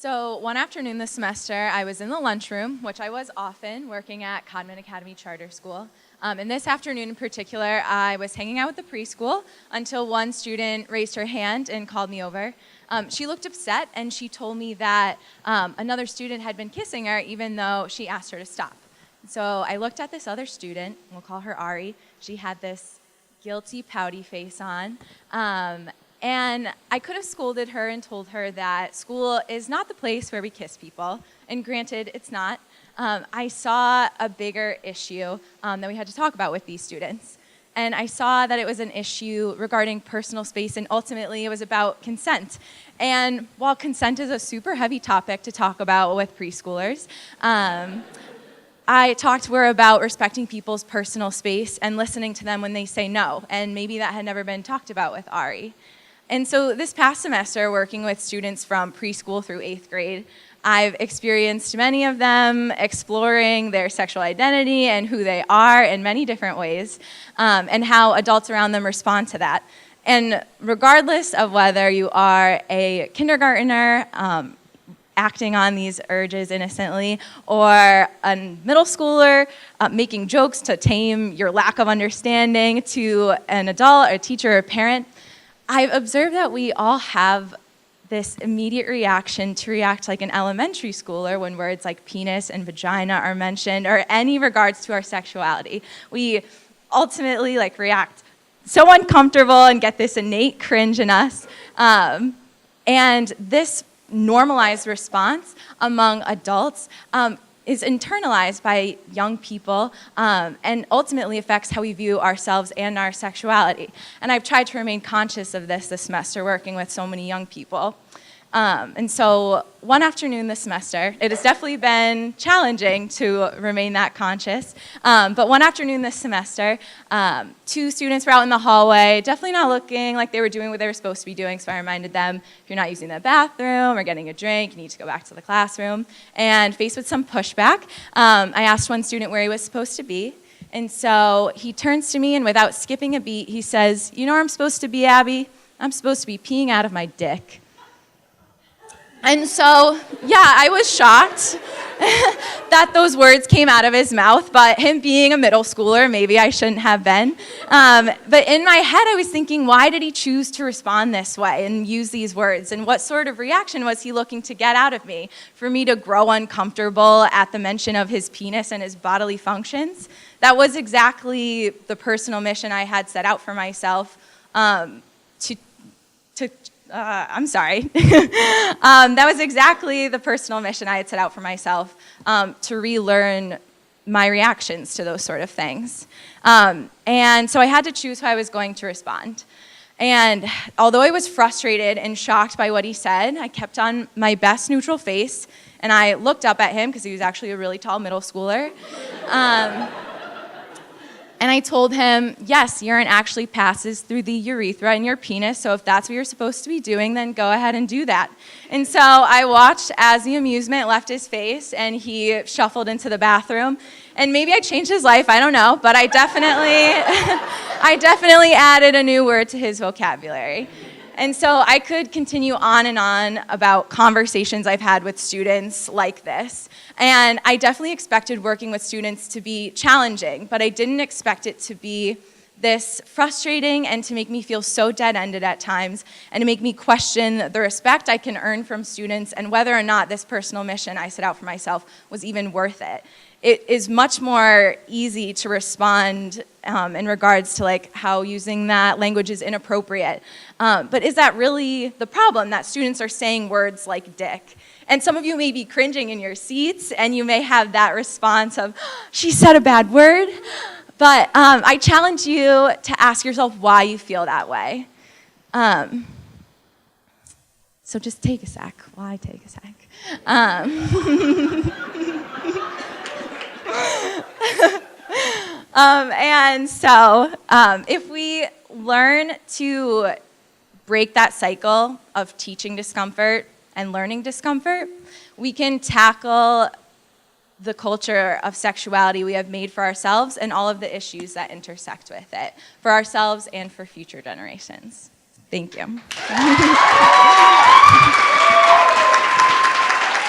So one afternoon this semester, I was in the lunchroom, which I was often, working at Codman Academy Charter School. And this afternoon in particular, I was hanging out with the preschool until one student raised her hand and called me over. She looked upset, and she told me that another student had been kissing her, even though she asked her to stop. So I looked at this other student, we'll call her Ari. She had this guilty, pouty face on. And I could have scolded her and told her that school is not the place where we kiss people. And granted, it's not. I saw a bigger issue that we had to talk about with these students. And I saw that it was an issue regarding personal space, and ultimately it was about consent. And while consent is a super heavy topic to talk about with preschoolers, I talked to her about respecting people's personal space and listening to them when they say no. And maybe that had never been talked about with Ari. And so this past semester, working with students from preschool through 8th grade, I've experienced many of them exploring their sexual identity and who they are in many different ways, and how adults around them respond to that. And regardless of whether you are a kindergartner acting on these urges innocently, or a middle schooler making jokes to tame your lack of understanding, to an adult, a teacher, or a parent, I've observed that we all have this immediate reaction to react like an elementary schooler when words like penis and vagina are mentioned, or any regards to our sexuality. We ultimately react so uncomfortable and get this innate cringe in us. And this normalized response among adults is internalized by young people and ultimately affects how we view ourselves and our sexuality. And I've tried to remain conscious of this semester, working with so many young people. And so one afternoon this semester, it has definitely been challenging to remain that conscious, but one afternoon this semester, two students were out in the hallway, definitely not looking like they were doing what they were supposed to be doing, so I reminded them, if you're not using the bathroom or getting a drink, you need to go back to the classroom. And faced with some pushback, I asked one student where he was supposed to be, and so he turns to me, and without skipping a beat, he says, "You know where I'm supposed to be, Abby? I'm supposed to be peeing out of my dick." And so, yeah, I was shocked that those words came out of his mouth, but him being a middle schooler, maybe I shouldn't have been. But in my head, I was thinking, why did he choose to respond this way and use these words? And what sort of reaction was he looking to get out of me? For me to grow uncomfortable at the mention of his penis and his bodily functions? That was exactly the personal mission I had set out for myself that was exactly the personal mission I had set out for myself, to relearn my reactions to those sort of things. And so I had to choose how I was going to respond. And although I was frustrated and shocked by what he said, I kept on my best neutral face, and I looked up at him because he was actually a really tall middle schooler. And I told him, yes, urine actually passes through the urethra in your penis, so if that's what you're supposed to be doing, then go ahead and do that. And so I watched as the amusement left his face and he shuffled into the bathroom. And maybe I changed his life, I don't know, but I definitely added a new word to his vocabulary. And so I could continue on and on about conversations I've had with students like this. And I definitely expected working with students to be challenging, but I didn't expect it to be this frustrating and to make me feel so dead-ended at times and to make me question the respect I can earn from students and whether or not this personal mission I set out for myself was even worth it. It is much more easy to respond in regards to how using that language is inappropriate. But is that really the problem, that students are saying words like dick? And some of you may be cringing in your seats and you may have that response of, she said a bad word. But I challenge you to ask yourself why you feel that way. So just take a sec. Why take a sec? And so if we learn to break that cycle of teaching discomfort and learning discomfort, we can tackle the culture of sexuality we have made for ourselves and all of the issues that intersect with it, for ourselves and for future generations. Thank you.